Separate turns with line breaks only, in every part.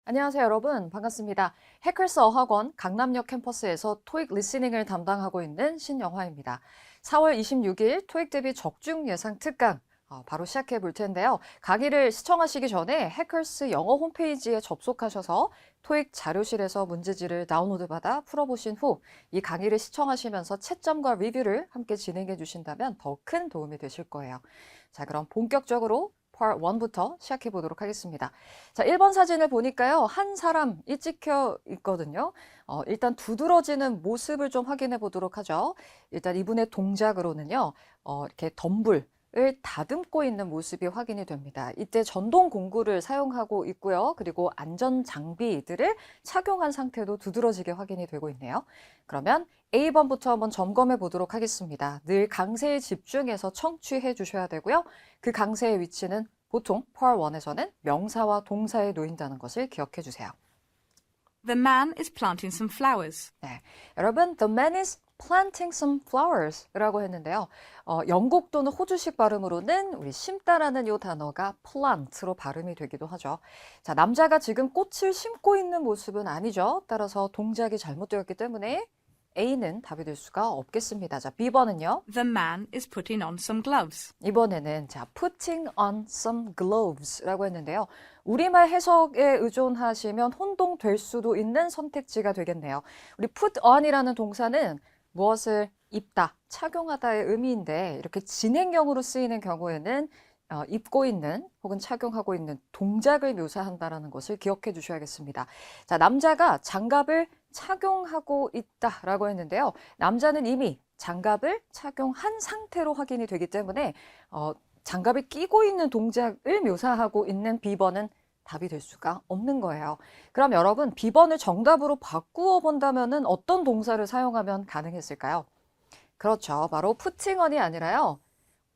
안녕하세요, 여러분. 반갑습니다. 해커스 어학원 강남역 캠퍼스에서 토익 리스닝을 담당하고 있는 신영화입니다. 4월 26일 토익 대비 적중 예상 특강 바로 시작해 볼 텐데요. 강의를 시청하시기 전에 해커스 영어 홈페이지에 접속하셔서 토익 자료실에서 문제지를 다운로드 받아 풀어보신 후 이 강의를 시청하시면서 채점과 리뷰를 함께 진행해 주신다면 더 큰 도움이 되실 거예요. 자, 그럼 본격적으로 Part 1부터 시작해 보도록 하겠습니다. 자, 1번 사진을 보니까요. 한 사람이 찍혀 있거든요. 일단 두드러지는 모습을 좀 확인해 보도록 하죠. 일단 이분의 동작으로는요. 이렇게 덤불을 다듬고 있는 모습이 확인이 됩니다. 이때 전동 공구를 사용하고 있고요. 그리고 안전 장비들을 착용한 상태도 두드러지게 확인이 되고 있네요. 그러면 A번부터 한번 점검해 보도록 하겠습니다. 늘 강세에 집중해서 청취해 주셔야 되고요. 그 강세의 위치는 보통 Part 1에서는 명사와 동사에 놓인다는 것을 기억해 주세요.
The man is planting some flowers.
네, 여러분, the man is planting some flowers 라고 했는데요. 영국 또는 호주식 발음으로는 우리 심다라는 이 단어가 plant로 발음이 되기도 하죠. 자, 남자가 지금 꽃을 심고 있는 모습은 아니죠. 따라서 동작이 잘못되었기 때문에 A는 답이 될 수가 없겠습니다. 자, B번은요.
The man is putting on some gloves.
이번에는 자, putting on some gloves라고 했는데요. 우리말 해석에 의존하시면 혼동될 수도 있는 선택지가 되겠네요. 우리 put on이라는 동사는 무엇을 입다, 착용하다의 의미인데 이렇게 진행형으로 쓰이는 경우에는 입고 있는 혹은 착용하고 있는 동작을 묘사한다는 것을 기억해 주셔야겠습니다. 자, 남자가 장갑을 착용하고 있다라고 했는데요. 남자는 이미 장갑을 착용한 상태로 확인이 되기 때문에 장갑을 끼고 있는 동작을 묘사하고 있는 B번은 답이 될 수가 없는 거예요. 그럼 여러분, B번을 정답으로 바꾸어 본다면 어떤 동사를 사용하면 가능했을까요? 그렇죠. 바로 putting on이 아니라요.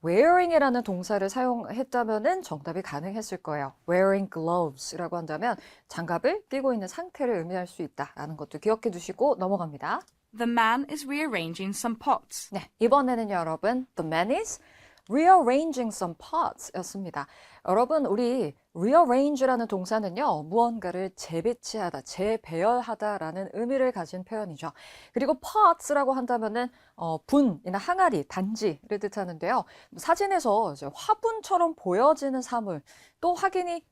wearing이라는 동사를 사용했다면 정답이 가능했을 거예요. wearing gloves라고 한다면 장갑을 끼고 있는 상태를 의미할 수 있다라는 것도 기억해 두시고 넘어갑니다.
The man is rearranging some pots.
네, 이번에는요, 여러분, the man is rearranging some pots 였습니다. 여러분, 우리 rearrange라는 동사는요, 무언가를 재배치하다, 재배열하다라는 의미를 가진 표현이죠. 그리고 pots라고 한다면은 분이나 항아리, 단지를 뜻하는데요. 사진에서 이제 화분처럼 보여지는 사물, 또 확인이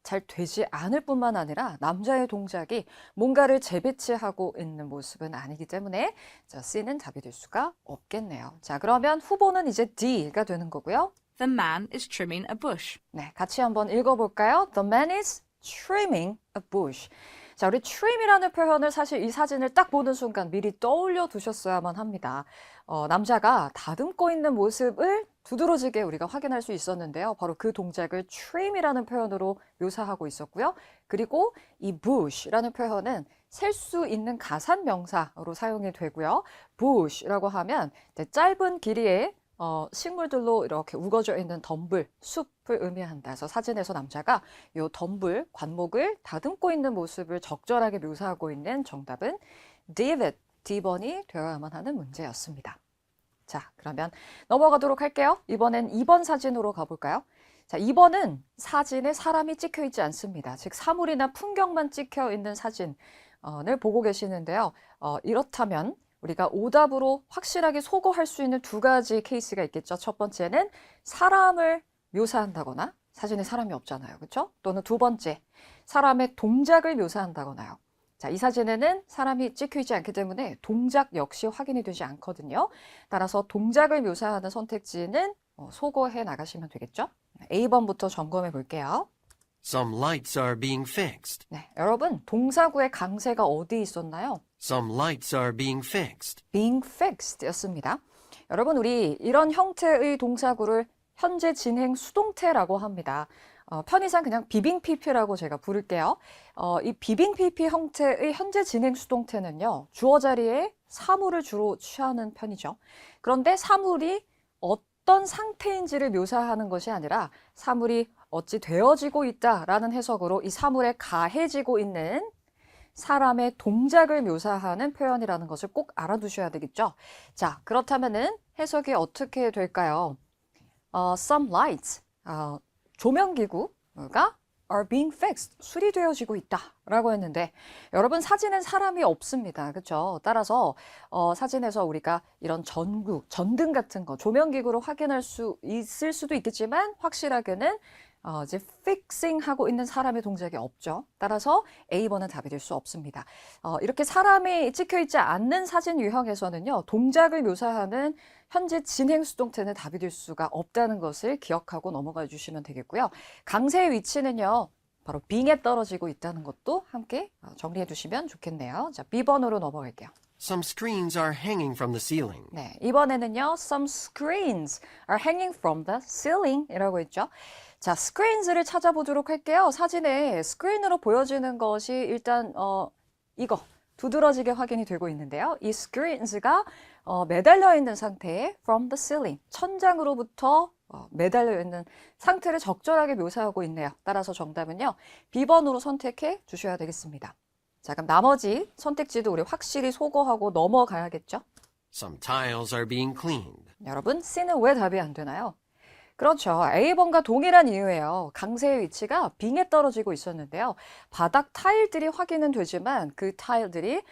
잘 되지 않을 뿐만 아니라 남자의 동작이 뭔가를 재배치하고 있는 모습은 아니기 때문에 자, C는 답이 될 수가 없겠네요. 자, 그러면 후보는 이제 D가 되는 거고요.
The man is trimming a bush.
네, 같이 한번 읽어볼까요? The man is trimming a bush. 자, 우리 trim이라는 표현을 사실 이 사진을 딱 보는 순간 미리 떠올려 두셨어야만 합니다. 남자가 다듬고 있는 모습을 두드러지게 우리가 확인할 수 있었는데요. 바로 그 동작을 trim이라는 표현으로 묘사하고 있었고요. 그리고 이 bush라는 표현은 셀 수 있는 가산 명사로 사용이 되고요. bush라고 하면 짧은 길이의 식물들로 이렇게 우거져 있는 덤불, 숲을 의미한다. 그래서 사진에서 남자가 이 덤불, 관목을 다듬고 있는 모습을 적절하게 묘사하고 있는 정답은 David, D번이 되어야만 하는 문제였습니다. 자, 그러면 넘어가도록 할게요. 이번엔 2번 사진으로 가볼까요? 자, 2번은 사진에 사람이 찍혀 있지 않습니다. 즉, 사물이나 풍경만 찍혀 있는 사진을 보고 계시는데요. 이렇다면 우리가 오답으로 확실하게 소거할 수 있는 두 가지 케이스가 있겠죠. 첫 번째는 사람을 묘사한다거나 사진에 사람이 없잖아요. 그렇죠? 또는 두 번째, 사람의 동작을 묘사한다거나요. 자, 이 사진에는 사람이 찍혀 있지 않기 때문에 동작 역시 확인이 되지 않거든요. 따라서 동작을 묘사하는 선택지는 소거해 나가시면 되겠죠. A번부터 점검해 볼게요.
Some lights are being fixed.
네, 여러분, 동사구의 강세가 어디 있었나요?
Some lights are being fixed.
being fixed 였습니다. 여러분, 우리 이런 형태의 동사구를 현재 진행 수동태라고 합니다. 편의상 그냥 비빙 PP라고 제가 부를게요. 이 비빙 PP 형태의 현재 진행 수동태는요, 주어 자리에 사물을 주로 취하는 편이죠. 그런데 사물이 어떤 상태인지를 묘사하는 것이 아니라 사물이 어찌 되어지고 있다라는 해석으로 이 사물에 가해지고 있는 사람의 동작을 묘사하는 표현이라는 것을 꼭 알아두셔야 되겠죠. 자, 그렇다면은 해석이 어떻게 될까요? Some lights, 조명기구가 are being fixed. 수리되어지고 있다. 라고 했는데 여러분 사진엔 사람이 없습니다. 그렇죠? 따라서 사진에서 우리가 이런 전등 같은 거 조명기구로 확인할 수 있을 수도 있겠지만 확실하게는 이제 fixing 하고 있는 사람의 동작이 없죠. 따라서 A번은 답이 될 수 없습니다. 이렇게 사람이 찍혀 있지 않는 사진 유형에서는요, 동작을 묘사하는 현재 진행 수동태는 답이 될 수가 없다는 것을 기억하고 넘어가 주시면 되겠고요. 강세의 위치는요, 바로 being에 떨어지고 있다는 것도 함께 정리해 주시면 좋겠네요. 자, B번으로 넘어갈게요.
Some screens are hanging from the ceiling.
네, 이번에는요, some screens are hanging from the ceiling 이라고 했죠. 자, screens를 찾아보도록 할게요. 사진에 스크린으로 보여지는 것이 일단 이거 두드러지게 확인이 되고 있는데요. 이 screens가 매달려 있는 상태에 from the ceiling, 천장으로부터 매달려 있는 상태를 적절하게 묘사하고 있네요. 따라서 정답은요, B번으로 선택해 주셔야 되겠습니다. 자, 그럼 나머지 선택지도 우리 확실히 소거하고 넘어가야겠죠?
Some tiles are being cleaned.
여러분, C는 왜 답이 안 되나요? 그렇죠. A번과 동일한 이유예요. 강세의 위치가 빙에 떨어지고 있었는데요. 바닥 타일들이 확인은 되지만 그 타일들이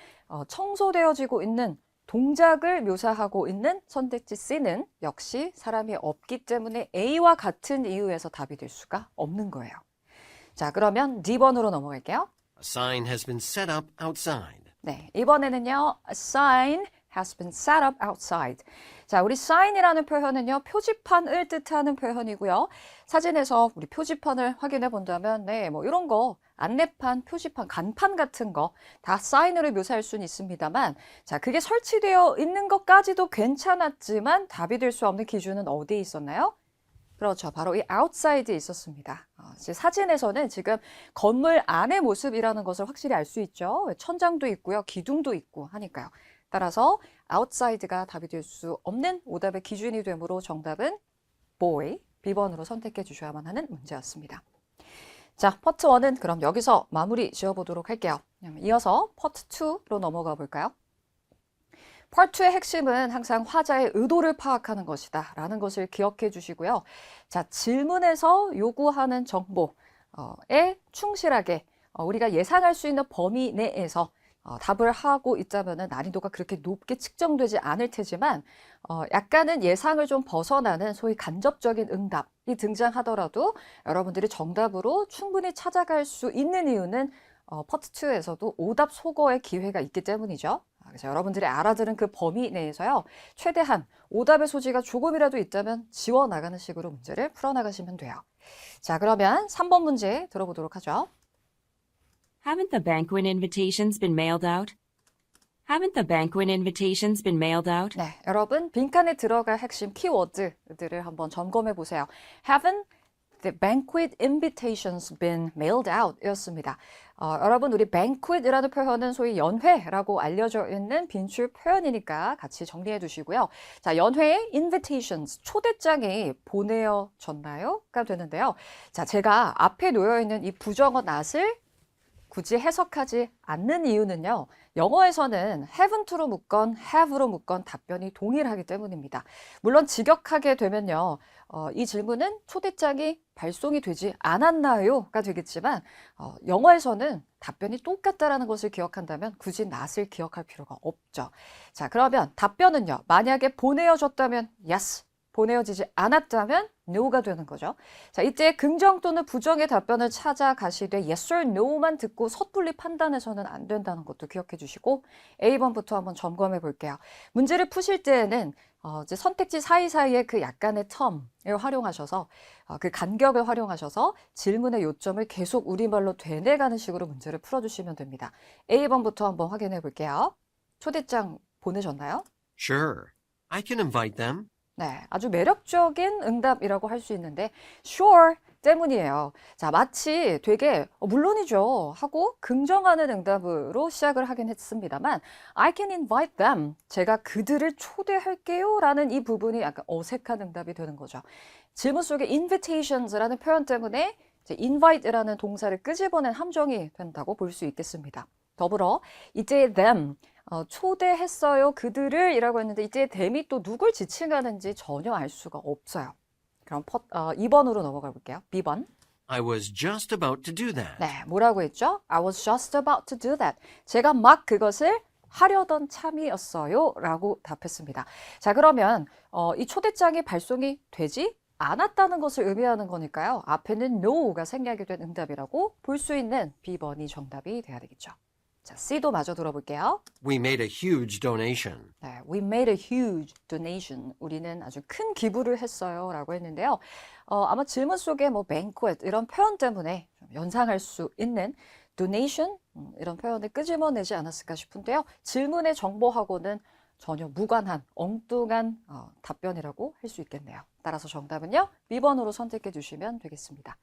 청소되어지고 있는 동작을 묘사하고 있는 선택지 C는 역시 사람이 없기 때문에 A와 같은 이유에서 답이 될 수가 없는 거예요. 자, 그러면 D번으로 넘어갈게요.
A sign has been set up outside.
네, 이번에는요, a sign has been set up outside. 자, 우리 sign이라는 표현은요, 표지판을 뜻하는 표현이고요. 사진에서 우리 표지판을 확인해 본다면, 네, 뭐 이런 거, 안내판, 표지판, 간판 같은 거 다 sign으로 묘사할 수는 있습니다만, 자, 그게 설치되어 있는 것까지도 괜찮았지만 답이 될 수 없는 기준은 어디에 있었나요? 그렇죠. 바로 이 outside에 있었습니다. 사진에서는 지금 건물 안의 모습이라는 것을 확실히 알 수 있죠. 천장도 있고요. 기둥도 있고 하니까요. 따라서 outside가 답이 될 수 없는 오답의 기준이 되므로 정답은 boy, B번으로 선택해 주셔야만 하는 문제였습니다. 자, 파트 1은 그럼 여기서 마무리 지어보도록 할게요. 이어서 파트 2로 넘어가 볼까요? 파트 2의 핵심은 항상 화자의 의도를 파악하는 것이다 라는 것을 기억해 주시고요. 자, 질문에서 요구하는 정보에 충실하게 우리가 예상할 수 있는 범위 내에서 답을 하고 있다면 난이도가 그렇게 높게 측정되지 않을 테지만 약간은 예상을 좀 벗어나는 소위 간접적인 응답이 등장하더라도 여러분들이 정답으로 충분히 찾아갈 수 있는 이유는 파트 2에서도 오답 소거의 기회가 있기 때문이죠. 그래서 여러분들이 알아들은 그 범위 내에서요, 최대한 오답의 소지가 조금이라도 있다면 지워나가는 식으로 문제를 풀어나가시면 돼요. 자, 그러면 3번 문제 들어보도록 하죠.
Haven't the banquet invitations been mailed out? Haven't the banquet invitations been mailed out?
네, 여러분 빈칸에 들어갈 핵심 키워드들을 한번 점검해 보세요. Haven't the banquet invitations been mailed out? 이었습니다. 여러분 우리 banquet이라는 표현은 소위 연회라고 알려져 있는 빈출 표현이니까 같이 정리해 두시고요. 자, 연회의 invitations, 초대장이 보내어졌나요? 가 되는데요. 자, 제가 앞에 놓여 있는 이 부정어 not을 굳이 해석하지 않는 이유는요. 영어에서는 haven't로 묻건 have로 묻건 답변이 동일하기 때문입니다. 물론 직역하게 되면요. 이 질문은 초대장이 발송이 되지 않았나요?가 되겠지만 영어에서는 답변이 똑같다라는 것을 기억한다면 굳이 not을 기억할 필요가 없죠. 자, 그러면 답변은요. 만약에 보내어졌다면 yes, 보내어지지 않았다면 no가 되는 거죠. 자, 이때 긍정 또는 부정의 답변을 찾아가시되 yes or no만 듣고 섣불리 판단해서는 안 된다는 것도 기억해 주시고 A번부터 한번 점검해 볼게요. 문제를 푸실 때에는 이제 선택지 사이사이에 그 약간의 텀을 활용하셔서 그 간격을 활용하셔서 질문의 요점을 계속 우리말로 되뇌가는 식으로 문제를 풀어주시면 됩니다. A번부터 한번 확인해 볼게요. 초대장 보내셨나요?
Sure, I can invite them.
네, 아주 매력적인 응답이라고 할 수 있는데 sure 때문이에요. 자, 마치 되게 물론이죠 하고 긍정하는 응답으로 시작을 하긴 했습니다만 I can invite them, 제가 그들을 초대할게요 라는 이 부분이 약간 어색한 응답이 되는 거죠. 질문 속에 invitations라는 표현 때문에 이제 invite라는 동사를 끄집어낸 함정이 된다고 볼 수 있겠습니다. 더불어 이제 them, 초대했어요 그들을 이라고 했는데 이때 them이 또 누굴 지칭하는지 전혀 알 수가 없어요. 그럼 2번으로 넘어가 볼게요. B번.
I was just about to do that.
네, 뭐라고 했죠? I was just about to do that. 제가 막 그것을 하려던 참이었어요. 라고 답했습니다. 자, 그러면 이 초대장이 발송이 되지 않았다는 것을 의미하는 거니까요. 앞에는 no가 생략이 된 응답이라고 볼 수 있는 B번이 정답이 돼야 되겠죠. 자, C도 마저 들어볼게요.
We made a huge donation.
네, we made a huge donation. 우리는 아주 큰 기부를 했어요. 라고 했는데요. 아마 질문 속에 뭐 banquet 이런 표현 때문에 좀 연상할 수 있는 donation 이런 표현을 끄집어내지 않았을까 싶은데요. 질문의 정보하고는 전혀 무관한 엉뚱한 답변이라고 할 수 있겠네요. 따라서 정답은요. B번으로 선택해 주시면 되겠습니다.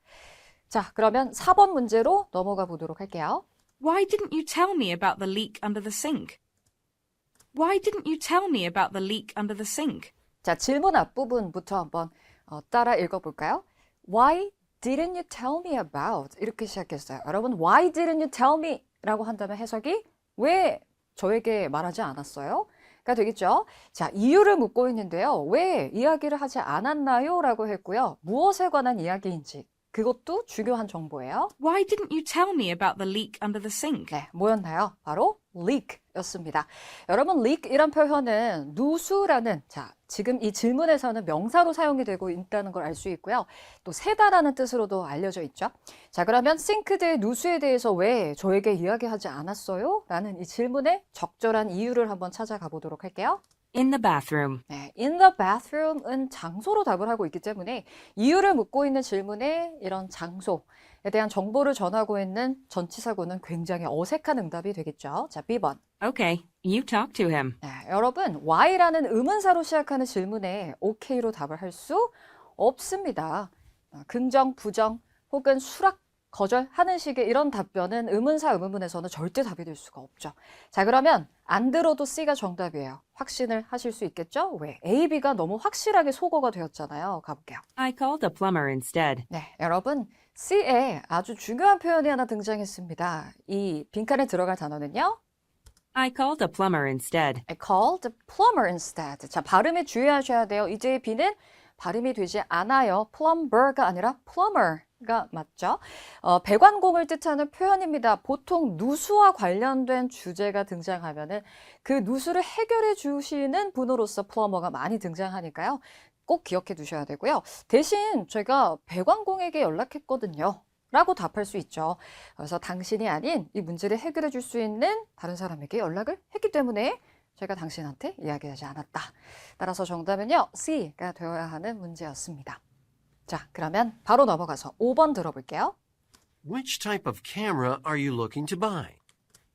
자, 그러면 4번 문제로 넘어가 보도록 할게요.
Why didn't you tell me about the leak under the sink? Why didn't you tell me about the leak under the sink?
자, 질문 앞부분부터 한번 따라 읽어볼까요? Why didn't you tell me about? 이렇게 시작했어요. 여러분, why didn't you tell me? 라고 한다면 해석이 왜 저에게 말하지 않았어요? 가 되겠죠. 자, 이유를 묻고 있는데요. 왜 이야기를 하지 않았나요? 라고 했고요. 무엇에 관한 이야기인지 그것도 중요한 정보예요.
Why didn't you tell me about the leak under the sink?
네, 뭐였나요? 바로 leak였습니다. 여러분, leak이란 표현은 누수라는, 자, 지금 이 질문에서는 명사로 사용이 되고 있다는 걸 알 수 있고요. 또 새다라는 뜻으로도 알려져 있죠. 자, 그러면 싱크대의 누수에 대해서 왜 저에게 이야기하지 않았어요? 라는 이 질문의 적절한 이유를 한번 찾아가 보도록 할게요.
In the bathroom.
네, in the bathroom은 장소로 답을 하고 있기 때문에 이유를 묻고 있는 질문에 이런 장소에 대한 정보를 전하고 있는 전치사구는 굉장히 어색한 응답이 되겠죠. 자, B번.
Okay, you talk to him.
네, 여러분, why라는 의문사로 시작하는 질문에 okay로 답을 할 수 없습니다. 긍정, 부정 혹은 수락, 거절하는 식의 이런 답변은 의문사, 의문문에서는 절대 답이 될 수가 없죠. 자, 그러면 안 들어도 C가 정답이에요. 확신을 하실 수 있겠죠? 왜? A, B가 너무 확실하게 소거가 되었잖아요. 가볼게요.
I called a plumber instead.
네, 여러분, C에 아주 중요한 표현이 하나 등장했습니다. 이 빈칸에 들어갈 단어는요.
I called a plumber instead.
I called a plumber instead. 자, 발음에 주의하셔야 돼요. 이제 B는 발음이 되지 않아요. plumber가 아니라 plumber가 맞죠? 배관공을 뜻하는 표현입니다. 보통 누수와 관련된 주제가 등장하면은 그 누수를 해결해 주시는 분으로서 plumber가 많이 등장하니까요. 꼭 기억해 두셔야 되고요. 대신 제가 배관공에게 연락했거든요. 라고 답할 수 있죠. 그래서 당신이 아닌 이 문제를 해결해 줄 수 있는 다른 사람에게 연락을 했기 때문에 제가 당신한테 이야기하지 않았다. 따라서 정답은요. C가 되어야 하는 문제였습니다. 자, 그러면 바로 넘어가서 5번 들어볼게요.
Which type of camera are you looking to buy?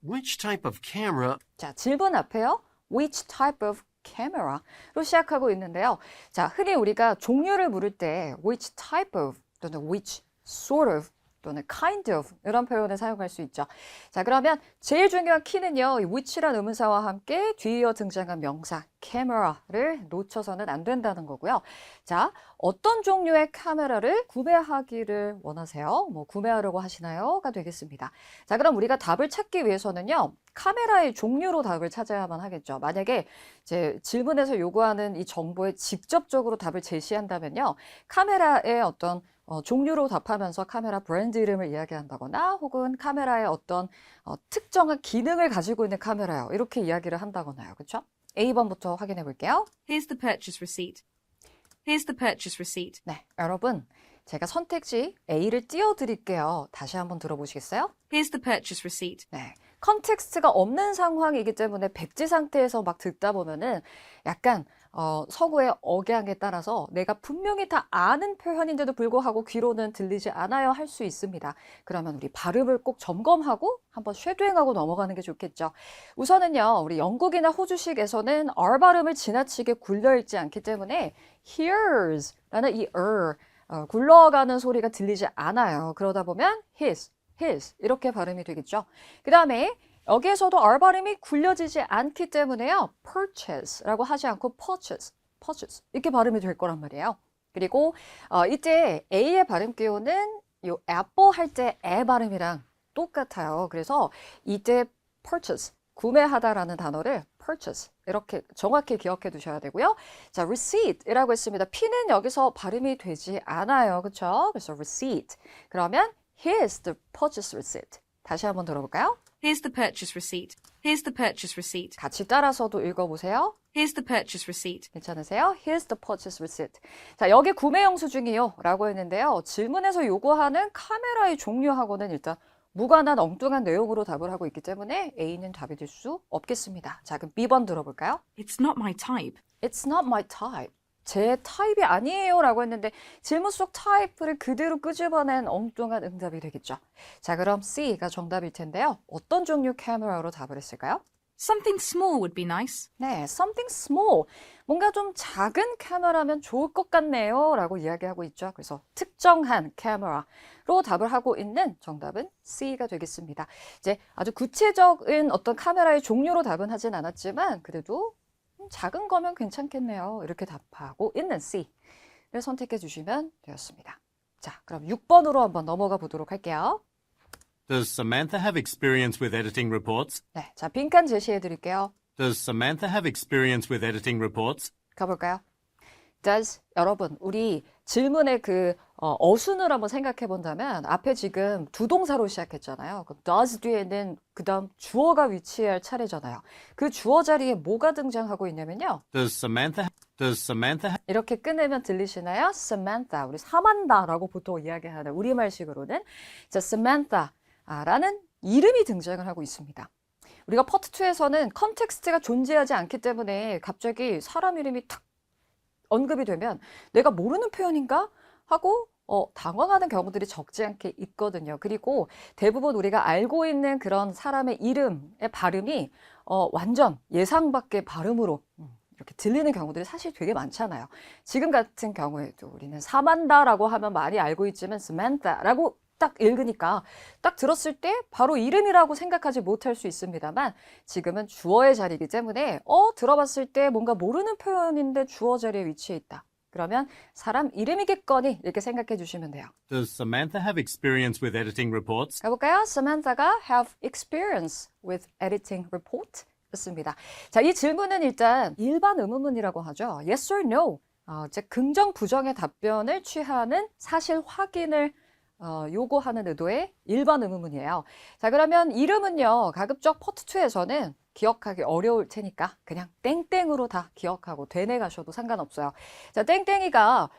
Which type of camera?
자, 질문 앞에요. Which type of camera로 시작하고 있는데요. 자, 흔히 우리가 종류를 물을 때 which type of 또는 which sort of 또는 kind of 이런 표현을 사용할 수 있죠. 자, 그러면 제일 중요한 키는요. 이 which란 의문사와 함께 뒤이어 등장한 명사 camera를 놓쳐서는 안 된다는 거고요. 자, 어떤 종류의 카메라를 구매하기를 원하세요? 뭐 구매하려고 하시나요?가 되겠습니다. 자, 그럼 우리가 답을 찾기 위해서는요. 카메라의 종류로 답을 찾아야만 하겠죠. 만약에 제 질문에서 요구하는 이 정보에 직접적으로 답을 제시한다면요. 카메라의 어떤 종류로 답하면서 카메라 브랜드 이름을 이야기한다거나 혹은 카메라의 어떤 특정한 기능을 가지고 있는 카메라요. 이렇게 이야기를 한다거나요. 그렇죠? A번부터 확인해 볼게요.
Here's the purchase receipt. Here's the purchase receipt.
네, 여러분 제가 선택지 A를 띄워드릴게요. 다시 한번 들어보시겠어요?
Here's the purchase receipt.
네, 컨텍스트가 없는 상황이기 때문에 백지 상태에서 막 듣다 보면은 약간 서구의 억양에 따라서 내가 분명히 다 아는 표현인데도 불구하고 귀로는 들리지 않아요 할 수 있습니다. 그러면 우리 발음을 꼭 점검하고 한번 쉐도잉하고 넘어가는 게 좋겠죠. 우선은요, 우리 영국이나 호주식에서는 R 발음을 지나치게 굴려읽지 않기 때문에 here's 라는 이 굴러가는 소리가 들리지 않아요. 그러다 보면 his 이렇게 발음이 되겠죠. 그 다음에 여기에서도 R 발음이 굴려지지 않기 때문에요. purchase라고 하지 않고 purchase 이렇게 발음이 될 거란 말이에요. 그리고 이때 A의 발음 기호는 요 apple 할 때 에 발음이랑 똑같아요. 그래서 이때 purchase 구매하다라는 단어를 purchase. 이렇게 정확히 기억해 두셔야 되고요. 자, receipt이라고 했습니다. P는 여기서 발음이 되지 않아요. 그렇죠? 그래서 receipt. 그러면 here's the purchase receipt. 다시 한번 들어볼까요?
Here's the purchase receipt. Here's the purchase receipt.
같이 따라서도 읽어보세요.
Here's the purchase receipt.
괜찮으세요? Here's the purchase receipt. 자, 여기 구매 영수 증이요 라고 했는데요. 질문에서 요구하는 카메라의 종류하고는 일단 무관한 엉뚱한 내용으로 답을 하고 있기 때문에 A는 답이 될 수 없겠습니다. 자, 그럼 B번 들어볼까요?
It's not my type.
It's not my type. 제 타입이 아니에요 라고 했는데 질문 속 타입을 그대로 끄집어낸 엉뚱한 응답이 되겠죠. 자, 그럼 C가 정답일 텐데요. 어떤 종류 카메라로 답을 했을까요?
Something small would be nice.
네, something small. 뭔가 좀 작은 카메라면 좋을 것 같네요 라고 이야기하고 있죠. 그래서 특정한 카메라로 답을 하고 있는 정답은 C가 되겠습니다. 이제 아주 구체적인 어떤 카메라의 종류로 답은 하진 않았지만 그래도 작은 거면 괜찮겠네요. 이렇게 답하고 있는 C를 선택해 주시면 되었습니다. 자, 그럼 6번으로 한번 넘어가 보도록 할게요.
Does Samantha have experience with editing reports?
네, 자, 빈칸 제시해 드릴게요.
Does Samantha have experience with editing reports?
가볼까요? Does, 여러분, 우리 질문의 그 어순을 한번 생각해 본다면 앞에 지금 두 동사로 시작했잖아요. 그럼 does 뒤에는 그 다음 주어가 위치할 차례잖아요. 그 주어 자리에 뭐가 등장하고 있냐면요.
Does Samantha
이렇게 끊으면 들리시나요? Samantha, 우리 사만다라고 보통 이야기하는 우리말식으로는 자, Samantha라는 이름이 등장을 하고 있습니다. 우리가 파트 2에서는 컨텍스트가 존재하지 않기 때문에 갑자기 사람 이름이 탁 언급이 되면 내가 모르는 표현인가? 하고 당황하는 경우들이 적지 않게 있거든요. 그리고 대부분 우리가 알고 있는 그런 사람의 이름의 발음이 완전 예상 밖의 발음으로 이렇게 들리는 경우들이 사실 되게 많잖아요. 지금 같은 경우에도 우리는 사만다라고 하면 많이 알고 있지만 Samantha라고 딱 읽으니까 딱 들었을 때 바로 이름이라고 생각하지 못할 수 있습니다만 지금은 주어의 자리이기 때문에 들어봤을 때 뭔가 모르는 표현인데 주어 자리에 위치해 있다. 그러면 사람 이름이겠거니 이렇게 생각해 주시면 돼요.
Does Samantha have experience with editing reports?
가볼까요? Samantha가 have experience with editing report? 였습니다. 자, 이 질문은 일단 일반 의문문이라고 하죠. Yes or no. 즉 긍정, 부정의 답변을 취하는 사실 확인을 요구하는 의도의 일반 의문문이에요. 자, 그러면 이름은요, 가급적 파트 2에서는 기억하기 어려울 테니까 그냥 땡땡으로 다 기억하고 되뇌 가셔도 상관없어요. 자, 땡땡이가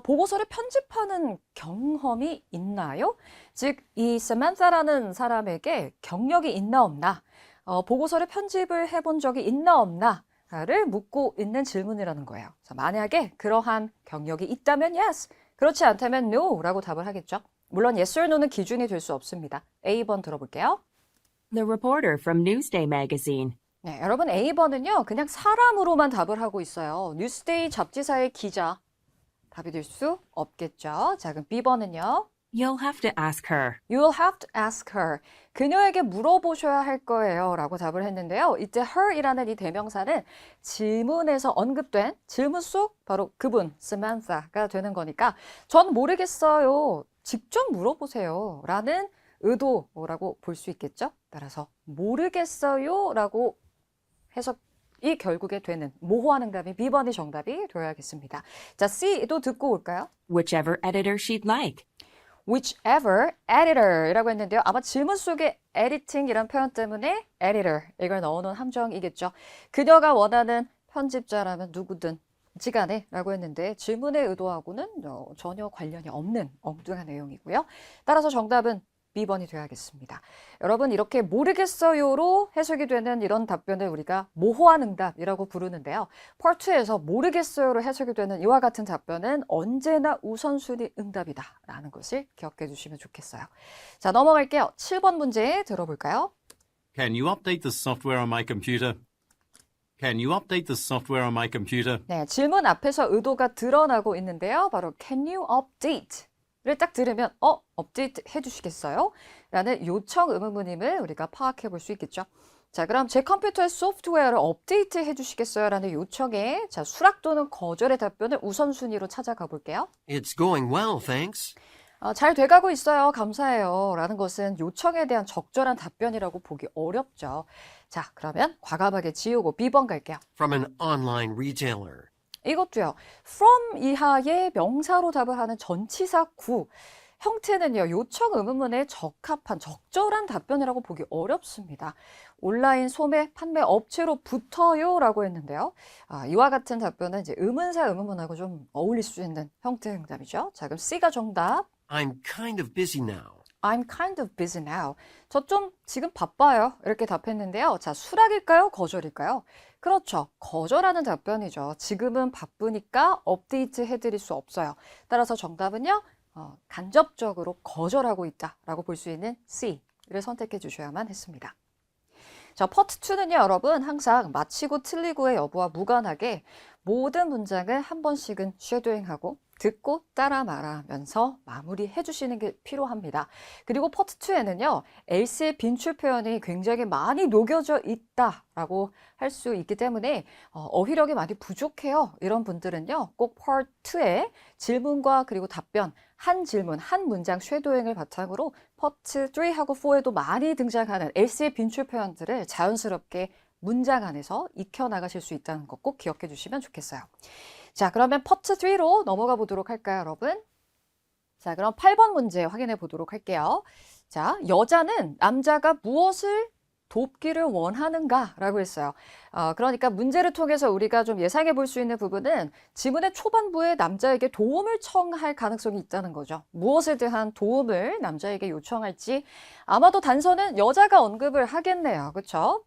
보고서를 편집하는 경험이 있나요? 즉, 이 세만사라는 사람에게 경력이 있나 없나, 보고서를 편집을 해본 적이 있나 없나를 묻고 있는 질문이라는 거예요. 자, 만약에 그러한 경력이 있다면 yes, 그렇지 않다면 no라고 답을 하겠죠. 물론 yes or no는 기준이 될 수 없습니다. A번 들어볼게요.
The reporter from Newsday magazine.
네, 여러분 A번은요. 그냥 사람으로만 답을 하고 있어요. 뉴스데이 잡지사의 기자. 답이 될 수 없겠죠. 자, 그럼 B번은요.
You'll have to ask her.
You'll have to ask her. 그녀에게 물어보셔야 할 거예요. 라고 답을 했는데요. 이때 her이라는 이 대명사는 질문에서 언급된 질문 속 바로 그분, Samantha가 되는 거니까 전 모르겠어요. 직접 물어보세요. 라는 의도라고 볼 수 있겠죠. 따라서 모르겠어요. 라고 해석이 결국에 되는 모호한 응답이 B번이 정답이 되어야겠습니다. 자, C도 듣고 올까요?
Whichever editor she'd like.
Whichever editor 이라고 했는데요. 아마 질문 속에 editing 이란 표현 때문에 editor 이걸 넣어놓은 함정이겠죠. 그녀가 원하는 편집자라면 누구든 지간에 라고 했는데 질문의 의도하고는 전혀 관련이 없는 엉뚱한 내용이고요. 따라서 정답은 B번이 되어야겠습니다. 여러분 이렇게 모르겠어요로 해석이 되는 이런 답변을 우리가 모호한 응답이라고 부르는데요. Part 2에서 모르겠어요로 해석이 되는 이와 같은 답변은 언제나 우선순위 응답이다 라는 것을 기억해 주시면 좋겠어요. 자, 넘어갈게요. 7번 문제 들어볼까요?
Can you update the software on my computer? Can you update the software on my computer?
네, 질문 앞에서 의도가 드러나고 있는데요. 바로 Can you update? 를 딱 들으면 업데이트 해주시겠어요? 라는 요청 의문문임을 우리가 파악해 볼 수 있겠죠. 자, 그럼 제 컴퓨터의 소프트웨어를 업데이트 해주시겠어요? 라는 요청에 수락 또는 거절의 답변을 우선순위로 찾아가 볼게요.
It's going well, thanks.
잘 돼가고 있어요. 감사해요. 라는 것은 요청에 대한 적절한 답변이라고 보기 어렵죠. 자, 그러면 과감하게 지우고 B번 갈게요.
From an online retailer.
이것도요. from 이하의 명사로 답을 하는 전치사 구. 형태는요, 요청 의문문에 적합한 적절한 답변이라고 보기 어렵습니다. 온라인 소매 판매 업체로부터요 라고 했는데요. 이와 같은 답변은 이제 의문사 의문문하고 좀 어울릴 수 있는 형태 응답이죠. 자, 그럼 C가 정답.
I'm kind of busy now.
I'm kind of busy now. 저 좀 지금 바빠요. 이렇게 답했는데요. 자, 수락일까요? 거절일까요? 그렇죠. 거절하는 답변이죠. 지금은 바쁘니까 업데이트 해드릴 수 없어요. 따라서 정답은요. 간접적으로 거절하고 있다라고 볼 수 있는 C를 선택해 주셔야만 했습니다. 자, 파트 2는요, 여러분 항상 맞히고 틀리고의 여부와 무관하게 모든 문장을 한 번씩은 쉐도잉하고 듣고 따라 말하면서 마무리해 주시는 게 필요합니다. 그리고 파트 2에는요, else의 빈출 표현이 굉장히 많이 녹여져 있다라고 할 수 있기 때문에 어휘력이 많이 부족해요. 이런 분들은요, 꼭 파트 2에 질문과 그리고 답변, 한 질문, 한 문장 쉐도잉을 바탕으로 파트 3하고 4에도 많이 등장하는 else의 빈출 표현들을 자연스럽게 문장 안에서 익혀나가실 수 있다는 거 꼭 기억해 주시면 좋겠어요. 자, 그러면 파트 3로 넘어가 보도록 할까요, 여러분? 자, 그럼 8번 문제 확인해 보도록 할게요. 자, 여자는 남자가 무엇을 돕기를 원하는가라고 했어요. 그러니까 문제를 통해서 우리가 좀 예상해 볼 수 있는 부분은 지문의 초반부에 남자에게 도움을 청할 가능성이 있다는 거죠. 무엇에 대한 도움을 남자에게 요청할지 아마도 단서는 여자가 언급을 하겠네요. 그렇죠?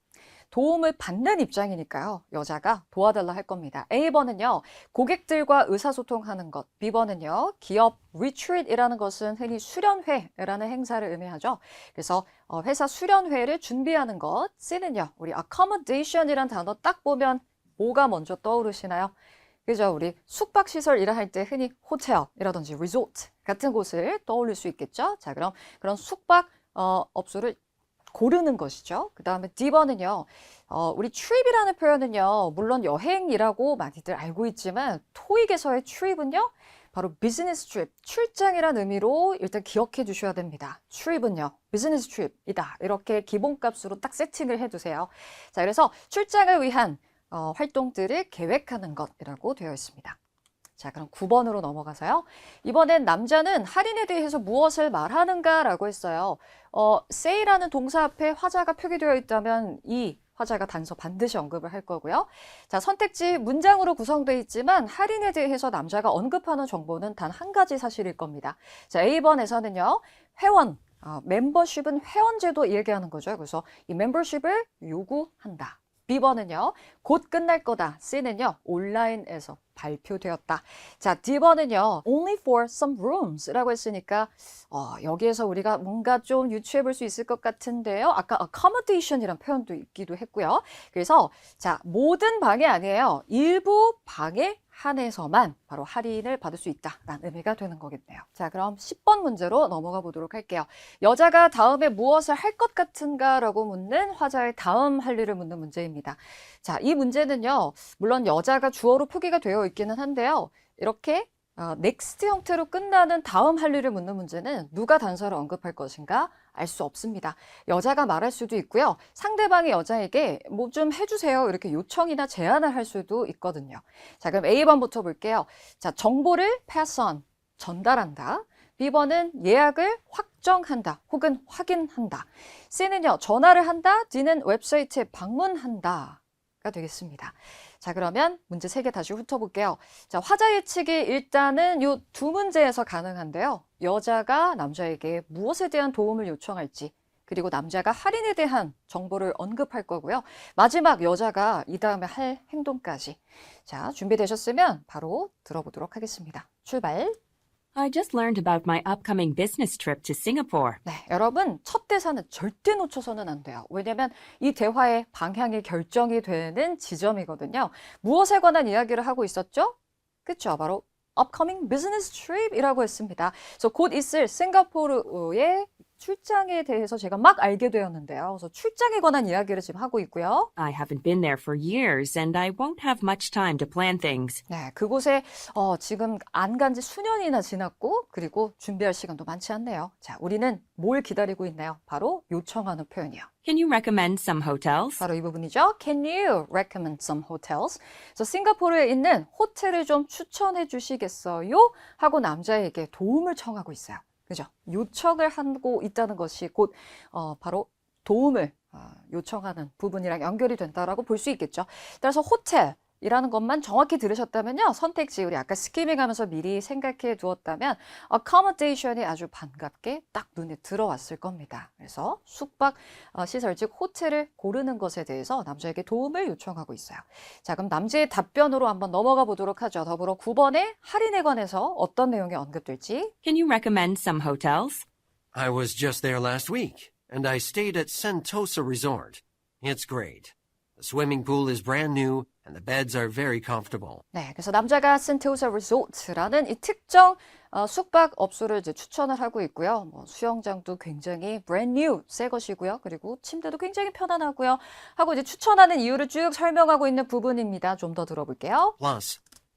도움을 받는 입장이니까요. 여자가 도와달라 할 겁니다. A번은요. 고객들과 의사소통하는 것. B번은요. 기업 retreat이라는 것은 흔히 수련회라는 행사를 의미하죠. 그래서 회사 수련회를 준비하는 것. C는요. 우리 accommodation이란 단어 딱 보면 뭐가 먼저 떠오르시나요? 그죠? 우리 숙박시설 일을 할 때 흔히 호텔이라든지 리조트 같은 곳을 떠올릴 수 있겠죠? 자, 그럼 그런 숙박 업소를 고르는 것이죠. 그 다음에 D번은요. 우리 trip이라는 표현은요. 물론 여행이라고 많이들 알고 있지만 토익에서의 trip은요. 바로 business trip, 출장이라는 의미로 일단 기억해 주셔야 됩니다. trip은요. business trip이다. 이렇게 기본값으로 딱 세팅을 해두세요. 자, 그래서 출장을 위한 활동들을 계획하는 것이라고 되어 있습니다. 자, 그럼 9번으로 넘어가서요. 이번엔 남자는 할인에 대해서 무엇을 말하는가라고 했어요. say라는 동사 앞에 화자가 표기되어 있다면 이 화자가 단서 반드시 언급을 할 거고요. 자, 선택지 문장으로 구성되어 있지만 할인에 대해서 남자가 언급하는 정보는 단 한 가지 사실일 겁니다. 자, A번에서는요. 회원, 멤버십은 회원제도 얘기하는 거죠. 그래서 이 멤버십을 요구한다. B번은요. 곧 끝날 거다. C는요. 온라인에서 발표되었다. 자, D번은요. Only for some rooms 라고 했으니까 여기에서 우리가 뭔가 좀 유추해 볼 수 있을 것 같은데요. 아까 accommodation이란 표현도 있기도 했고요. 그래서 자, 모든 방이 아니에요. 일부 방에 한해서만 바로 할인을 받을 수 있다라는 의미가 되는 거겠네요. 자, 그럼 10번 문제로 넘어가 보도록 할게요. 여자가 다음에 무엇을 할 것 같은가 라고 묻는 화자의 다음 할 일을 묻는 문제입니다. 자, 이 문제는요. 물론 여자가 주어로 표기가 되어 있기는 한데요. 이렇게 next 형태로 끝나는 다음 할 일을 묻는 문제는 누가 단서를 언급할 것인가 알 수 없습니다. 여자가 말할 수도 있고요. 상대방이 여자에게 뭐 좀 해주세요. 이렇게 요청이나 제안을 할 수도 있거든요. 자, 그럼 A번부터 볼게요. 자, 정보를 pass on, 전달한다. B번은 예약을 확정한다 혹은 확인한다. C는요, 전화를 한다. D는 웹사이트에 방문한다. 가 되겠습니다. 자, 그러면 문제 3개 다시 훑어볼게요. 자, 화자 예측이 일단은 이 두 문제에서 가능한데요. 여자가 남자에게 무엇에 대한 도움을 요청할지, 그리고 남자가 할인에 대한 정보를 언급할 거고요. 마지막 여자가 이 다음에 할 행동까지. 자, 준비되셨으면 바로 들어보도록 하겠습니다. 출발!
I just learned about my upcoming business trip to Singapore.
네, 여러분 첫 대사는 절대 놓쳐서는 안 돼요. 왜냐면 이 대화의 방향이 결정이 되는 지점이거든요. 무엇에 관한 이야기를 하고 있었죠? 그쵸? 바로 upcoming business trip이라고 했습니다. 그래서 곧 있을 싱가포르의 출장에 대해서 제가 막 알게 되었는데요. 그래서 출장에 관한 이야기를 지금 하고 있고요.
I haven't been there for years and I won't have much time to plan things.
네, 그곳에 지금 안 간 지 수년이나 지났고 그리고 준비할 시간도 많지 않네요. 자, 우리는 뭘 기다리고 있나요? 바로 요청하는 표현이요.
Can you recommend some hotels?
바로 이 부분이죠. Can you recommend some hotels? 그래서 싱가포르에 있는 호텔을 좀 추천해 주시겠어요? 하고 남자에게 도움을 청하고 있어요. 그죠? 요청을 하고 있다는 것이 곧 바로 도움을 요청하는 부분이랑 연결이 된다라고 볼 수 있겠죠. 따라서 호텔이라는 것만 정확히 들으셨다면요. 선택지 우리 아까 스키밍하면서 미리 생각해 두었다면 accommodation이 아주 반갑게 딱 눈에 들어왔을 겁니다. 그래서 숙박 시설 즉 호텔을 고르는 것에 대해서 남자에게 도움을 요청하고 있어요. 자, 그럼 남자의 답변으로 한번 넘어가 보도록 하죠. 더불어 9번의 할인에 관해서 어떤 내용이 언급될지.
Can you recommend some hotels?
I was just there last week, and I stayed at Sentosa Resort. It's great. The swimming pool is brand new, and the beds are very comfortable.
네, 그래서 남자가 센토사 리조트라는 이 특정 숙박 업소를 이제 추천을 하고 있고요. 뭐 수영장도 굉장히 brand new, 새 것이고요. 그리고 침대도 굉장히 편안하고요. 하고 이제 추천하는 이유를 쭉 설명하고 있는 부분입니다. 좀 더 들어볼게요.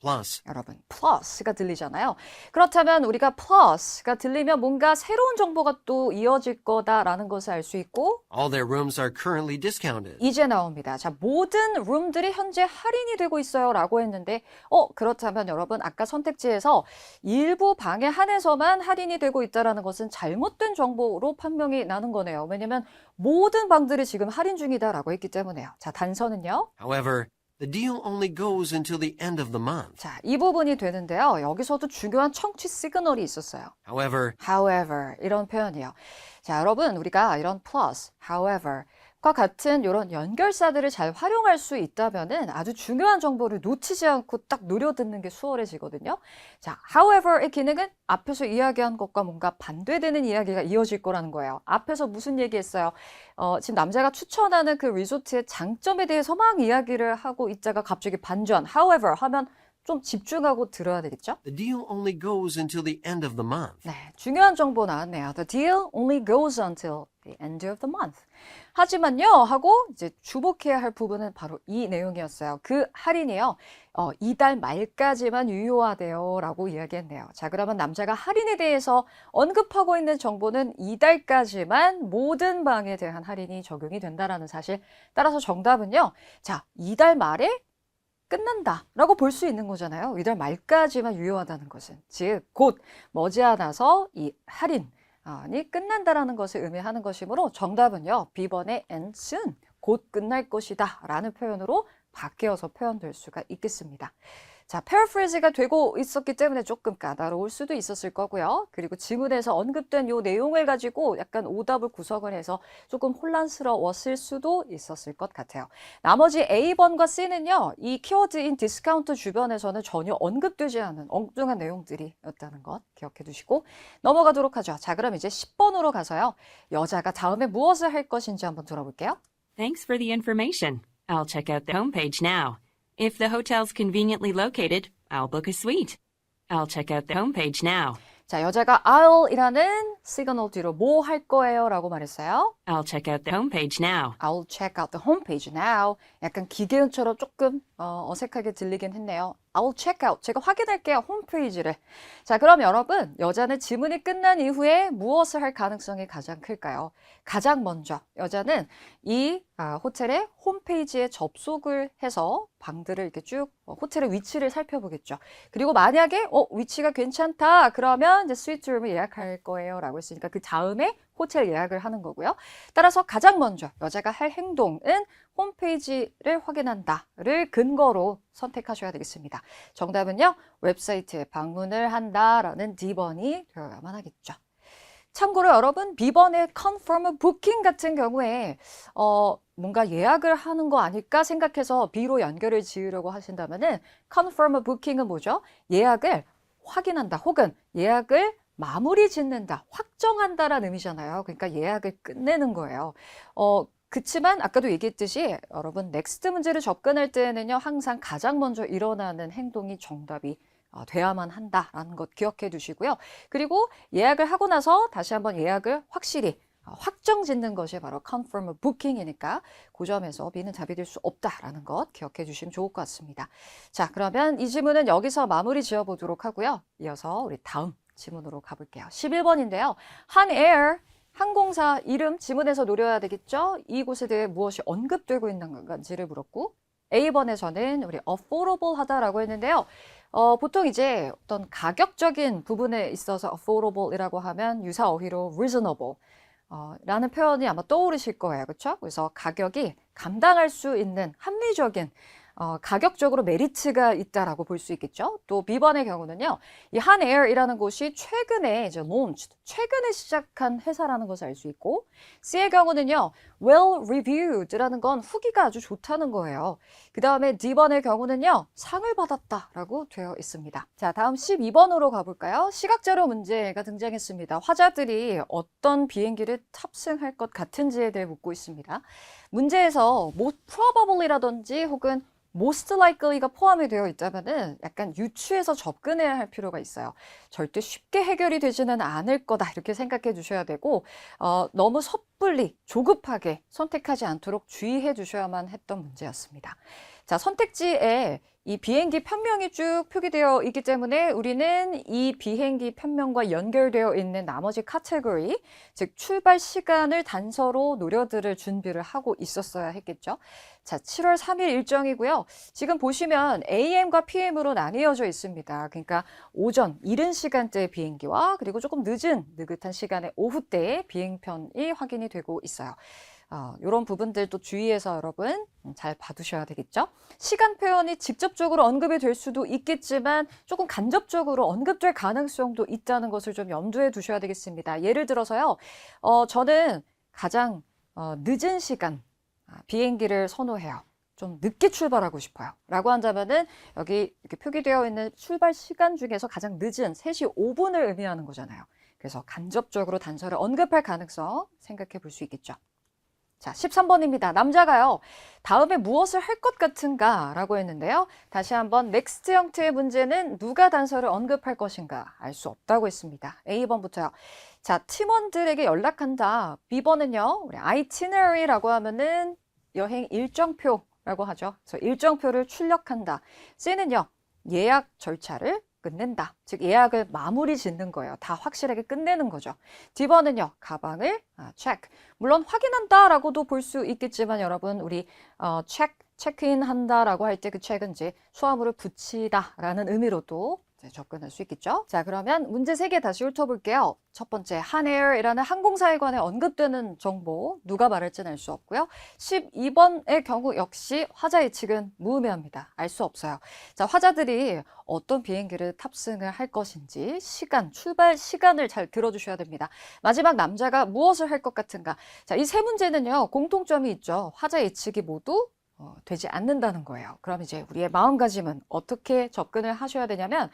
Plus,
여러분, plus가 들리잖아요. 그렇다면 우리가 plus가 들리면 뭔가 새로운 정보가 또 이어질 거다라는 것을 알 수 있고
all their rooms are currently discounted.
이제 나옵니다. 자, 모든 룸들이 현재 할인이 되고 있어요 라고 했는데 그렇다면 여러분 아까 선택지에서 일부 방에 한해서만 할인이 되고 있다는 것은 잘못된 정보로 판명이 나는 거네요. 왜냐면 모든 방들이 지금 할인 중이다라고 했기 때문에요. 자, 단서는요.
However, the deal only goes until the end of the month.
자, 이 부분이 되는데요. 여기서도 중요한 청취 시그널이 있었어요. However, 이런 표현이요. 자, 여러분, 우리가 이런 plus, however과 같은 이런 연결사들을 잘 활용할 수 있다면은 아주 중요한 정보를 놓치지 않고 딱 노려듣는 게 수월해지거든요. 자, however의 기능은 앞에서 이야기한 것과 뭔가 반대되는 이야기가 이어질 거라는 거예요. 앞에서 무슨 얘기했어요? 지금 남자가 추천하는 그 리조트의 장점에 대해서 막 이야기를 하고 있다가 갑자기 반전, however 하면 좀 집중하고 들어야 되겠죠?
The deal only goes until the end of the month.
네, 중요한 정보 나왔네요. The deal only goes until the end of the month. 하지만요, 하고 이제 주목해야 할 부분은 바로 이 내용이었어요. 그 할인이요, 이달 말까지만 유효하대요 라고 이야기했네요. 자, 그러면 남자가 할인에 대해서 언급하고 있는 정보는 이달까지만 모든 방에 대한 할인이 적용이 된다라는 사실. 따라서 정답은요, 자, 이달 말에 끝난다 라고 볼 수 있는 거잖아요. 이달 말까지만 유효하다는 것은. 즉, 곧 머지않아서 이 할인이 끝난다라는 것을 의미하는 것이므로 정답은요. B번의 and soon, 곧 끝날 것이다 라는 표현으로 바뀌어서 표현될 수가 있겠습니다. 자, 패러프레이즈가 되고 있었기 때문에 조금 까다로울 수도 있었을 거고요. 그리고 지문에서 언급된 이 내용을 가지고 약간 오답을 구성을 해서 조금 혼란스러웠을 수도 있었을 것 같아요. 나머지 A번과 C는요. 이 키워드인 디스카운트 주변에서는 전혀 언급되지 않은 엉뚱한 내용들이었다는 것 기억해 두시고 넘어가도록 하죠. 자, 그럼 이제 10번으로 가서요. 여자가 다음에 무엇을 할 것인지 한번 들어볼게요.
Thanks for the information. I'll check out the homepage now. If the hotel's conveniently located, I'll book a suite. I'll check out the homepage now.
자, 여자가 I'll이라는 시그널 뒤로 뭐 할 거예요? 라고 말했어요.
I'll check out the homepage now.
I'll check out the homepage now. 약간 기계음처럼 조금 어색하게 들리긴 했네요. I'll check out. 제가 확인할게요. 홈페이지를. 자, 그럼 여러분, 여자는 지문이 끝난 이후에 무엇을 할 가능성이 가장 클까요? 가장 먼저 여자는 이 호텔의 홈페이지에 접속을 해서 방들을 이렇게 쭉 호텔의 위치를 살펴보겠죠. 그리고 만약에 위치가 괜찮다 그러면 이제 스위트룸을 예약할 거예요 라고 했으니까 그 다음에 호텔 예약을 하는 거고요. 따라서 가장 먼저 여자가 할 행동은 홈페이지를 확인한다를 근거로 선택하셔야 되겠습니다. 정답은요. 웹사이트에 방문을 한다라는 D번이 되어야만 하겠죠. 참고로 여러분 B번의 confirm a booking 같은 경우에 뭔가 예약을 하는 거 아닐까 생각해서 B로 연결을 지으려고 하신다면은 confirm a booking은 뭐죠? 예약을 확인한다 혹은 예약을 마무리 짓는다, 확정한다라는 의미잖아요. 그러니까 예약을 끝내는 거예요. 그치만 아까도 얘기했듯이 여러분 넥스트 문제를 접근할 때는요 항상 가장 먼저 일어나는 행동이 정답이 돼야만 한다라는 것 기억해 두시고요. 그리고 예약을 하고 나서 다시 한번 예약을 확실히 확정 짓는 것이 바로 confirm booking이니까 그 점에서 B는 답이 될 수 없다라는 것 기억해 주시면 좋을 것 같습니다. 자, 그러면 이 지문은 여기서 마무리 지어 보도록 하고요. 이어서 우리 다음 지문으로 가볼게요. 11번인데요. 한에어 항공사 이름 지문에서 노려야 되겠죠? 이곳에 대해 무엇이 언급되고 있는 건지를 물었고 A번에서는 우리 affordable 하다라고 했는데요. 보통 이제 어떤 가격적인 부분에 있어서 affordable이라고 하면 유사 어휘로 reasonable 라는 표현이 아마 떠오르실 거예요. 그렇죠? 그래서 가격이 감당할 수 있는 합리적인 가격적으로 메리트가 있다라고 볼 수 있겠죠. 또 B번의 경우는요. 이 한에어이라는 곳이 최근에 이제 launched, 최근에 시작한 회사라는 것을 알 수 있고 C의 경우는요. well reviewed라는 건 후기가 아주 좋다는 거예요. 그 다음에 D번의 경우는요. 상을 받았다라고 되어 있습니다. 자, 다음 12번으로 가볼까요? 시각자료 문제가 등장했습니다. 화자들이 어떤 비행기를 탑승할 것 같은지에 대해 묻고 있습니다. 문제에서 most probably라든지 혹은 most likely가 포함이 되어 있다면은 약간 유추해서 접근해야 할 필요가 있어요. 절대 쉽게 해결이 되지는 않을 거다 이렇게 생각해 주셔야 되고 너무 섣불리 조급하게 선택하지 않도록 주의해 주셔야만 했던 문제였습니다. 자, 선택지에 이 비행기 편명이 쭉 표기되어 있기 때문에 우리는 이 비행기 편명과 연결되어 있는 나머지 카테고리, 즉 출발 시간을 단서로 노려들을 준비를 하고 있었어야 했겠죠. 자, 7월 3일 일정이고요. 지금 보시면 AM과 PM으로 나뉘어져 있습니다. 그러니까 오전, 이른 시간대의 비행기와 그리고 조금 늦은, 느긋한 시간의 오후때의 비행편이 확인이 되고 있어요. 이런 부분들도 주의해서 여러분 잘 봐두셔야 되겠죠. 시간 표현이 직접적으로 언급이 될 수도 있겠지만 조금 간접적으로 언급될 가능성도 있다는 것을 좀 염두에 두셔야 되겠습니다. 예를 들어서요. 저는 가장 늦은 시간 비행기를 선호해요. 좀 늦게 출발하고 싶어요. 라고 한다면은 여기 이렇게 표기되어 있는 출발 시간 중에서 가장 늦은 3시 5분을 의미하는 거잖아요. 그래서 간접적으로 단서를 언급할 가능성 생각해 볼 수 있겠죠. 자, 13번입니다. 남자가요. 다음에 무엇을 할 것 같은가? 라고 했는데요. 다시 한번 next 형태의 문제는 누가 단서를 언급할 것인가? 알 수 없다고 했습니다. A번부터요. 자, 팀원들에게 연락한다. B번은요. 우리 itinerary라고 하면은 여행 일정표라고 하죠. 그래서 일정표를 출력한다. C는요. 예약 절차를 끝낸다. 즉 예약을 마무리 짓는 거예요. 다 확실하게 끝내는 거죠. D번은요. 가방을 check. 물론 확인한다라고도 볼 수 있겠지만 여러분 우리 체크인 한다라고 할 때 그 check은 이제 수화물을 붙이다라는 의미로도 접근할 수 있겠죠. 자, 그러면 문제 3개 다시 훑어볼게요. 첫 번째, 한에어이라는 항공사에 관해 언급되는 정보 누가 말할지는 알 수 없고요. 12번의 경우 역시 화자 예측은 무의미합니다. 알 수 없어요. 자, 화자들이 어떤 비행기를 탑승을 할 것인지 시간, 출발 시간을 잘 들어주셔야 됩니다. 마지막 남자가 무엇을 할 것 같은가. 자, 이 세 문제는요. 공통점이 있죠. 화자 예측이 모두 되지 않는다는 거예요. 그럼 이제 우리의 마음가짐은 어떻게 접근을 하셔야 되냐면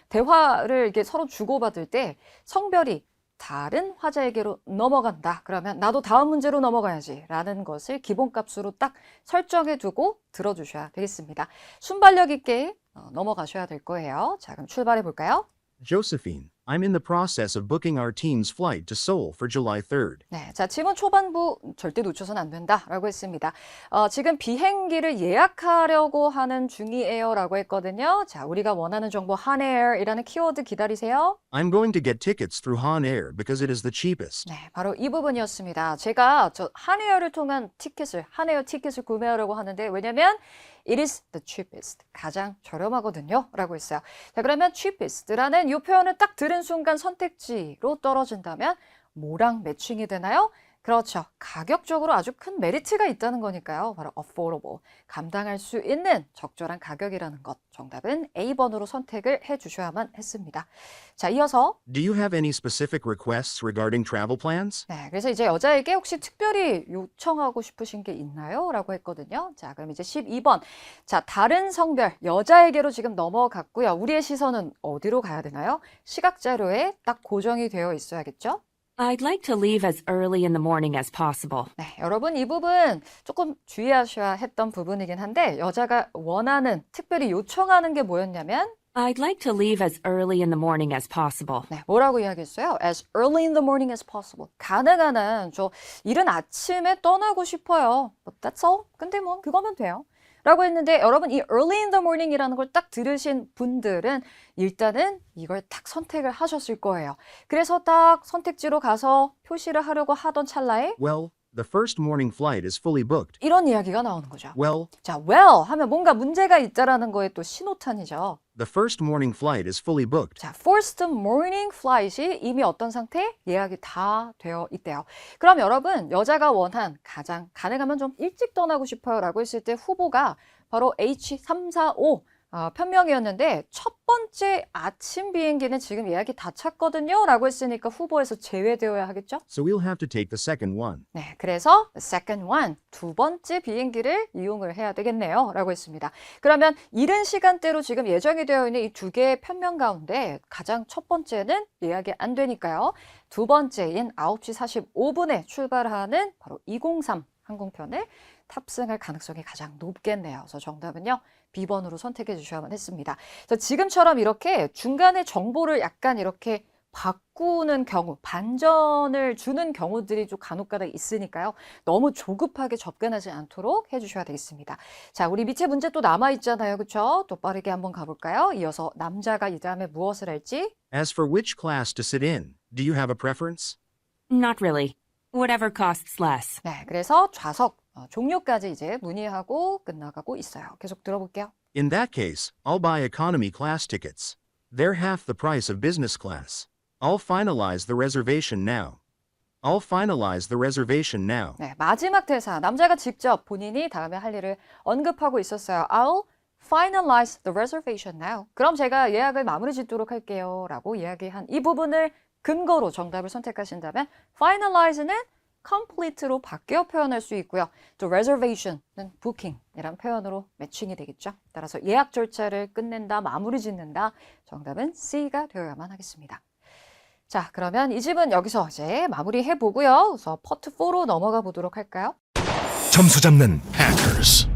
대화를 이렇게 서로 주고받을 때 성별이 다른 화자에게로 넘어간다. 그러면 나도 다음 문제로 넘어가야지 라는 것을 기본값으로 딱 설정해 두고 들어주셔야 되겠습니다. 순발력 있게 넘어가셔야 될 거예요. 자, 그럼 출발해 볼까요?
Josephine, I'm in the process of booking our team's flight to Seoul for July 3rd.
네, 자, 지문 초반부 절대 놓쳐서는 안 된다라고 했습니다. 지금 비행기를 예약하려고 하는 중이에요라고 했거든요. 자, 우리가 원하는 정보 한에어이라는 키워드 기다리세요.
I'm going to get tickets through Han Air because it is the cheapest.
네, 바로 이 부분이었습니다. 제가 한에어를 통한 한에어 티켓을 구매하려고 하는데 왜냐면 it is the cheapest. 가장 저렴하거든요. 라고 했어요. 자, 그러면 cheapest라는 이 표현을 딱 들은 순간 선택지로 떨어진다면 뭐랑 매칭이 되나요? 그렇죠. 가격적으로 아주 큰 메리트가 있다는 거니까요. 바로 affordable. 감당할 수 있는 적절한 가격이라는 것. 정답은 A번으로 선택을 해주셔야만 했습니다. 자, 이어서
Do you have any specific requests regarding travel plans?
네, 그래서 이제 여자에게 혹시 특별히 요청하고 싶으신 게 있나요? 라고 했거든요. 자, 그럼 이제 12번. 자, 다른 성별, 여자에게로 지금 넘어갔고요. 우리의 시선은 어디로 가야 되나요? 시각자료에 딱 고정이 되어 있어야겠죠?
I'd like to leave as early in the morning as possible.
네, 여러분 이 부분 조금 주의하셔야 했던 부분이긴 한데 여자가 원하는, 특별히 요청하는 게 뭐였냐면
I'd like to leave as early in the morning as possible.
네, 뭐라고 이야기했어요? As early in the morning as possible. 가능한 한 저 이른 아침에 떠나고 싶어요. But that's all. 근데 뭐 그거면 돼요. 라고 했는데 여러분 이 early in the morning이라는 걸 딱 들으신 분들은 일단은 이걸 딱 선택을 하셨을 거예요. 그래서 딱 선택지로 가서 표시를 하려고 하던 찰나에
Well, the first morning flight is fully booked.
이런 이야기가 나오는 거죠.
Well,
자, well 하면 뭔가 문제가 있다라는 거에 또 신호탄이죠.
the first morning flight is fully booked.
자, first morning flight이 이미 어떤 상태? 예약이 다 되어 있대요. 그럼 여러분, 여자가 원한 가장 가능하면 좀 일찍 떠나고 싶어요 라고 했을 때 후보가 바로 H345 편명이었는데 첫 번째 아침 비행기는 지금 예약이 다 찼거든요 라고 했으니까 후보에서 제외되어야 하겠죠?
So we'll have to take the second one.
네, 그래서 the second one, 두 번째 비행기를 이용을 해야 되겠네요 라고 했습니다. 그러면 이른 시간대로 지금 예정이 되어 있는 이 두 개의 편명 가운데 가장 첫 번째는 예약이 안 되니까요. 두 번째인 9시 45분에 출발하는 바로 203 항공편을 탑승할 가능성이 가장 높겠네요. 그래서 정답은요. B번으로 선택해 주셔야만 했습니다. 그래서 지금처럼 이렇게 중간에 정보를 약간 이렇게 바꾸는 경우, 반전을 주는 경우들이 좀 간혹가다 있으니까요. 너무 조급하게 접근하지 않도록 해주셔야 되겠습니다. 자, 우리 밑에 문제 또 남아있잖아요. 그렇죠? 또 빠르게 한번 가볼까요? 이어서 남자가 이 다음에 무엇을 할지?
As for which class to sit in, do you have a preference?
Not really. Whatever costs less.
네, 그래서 좌석 종료까지 이제 문의하고 끝나가고 있어요. 계속 들어볼게요.
In that case, I'll buy economy class tickets. They're half the price of business class. I'll finalize the reservation now. I'll finalize the reservation now.
네, 마지막 대사. 남자가 직접 본인이 다음에 할 일을 언급하고 있었어요. I'll finalize the reservation now. 그럼 제가 예약을 마무리 짓도록 할게요. 라고 이야기한 이 부분을 근거로 정답을 선택하신다면 finalize는 complete로 바뀌어 표현할 수 있고요. 또 reservation은 booking이란 표현으로 매칭이 되겠죠. 따라서 예약 절차를 끝낸다, 마무리 짓는다. 정답은 C가 되어야만 하겠습니다. 자, 그러면 이 집은 여기서 이제 마무리해 보고요. 그래서 파트 4로 넘어가 보도록 할까요?
점수 잡는 Hackers.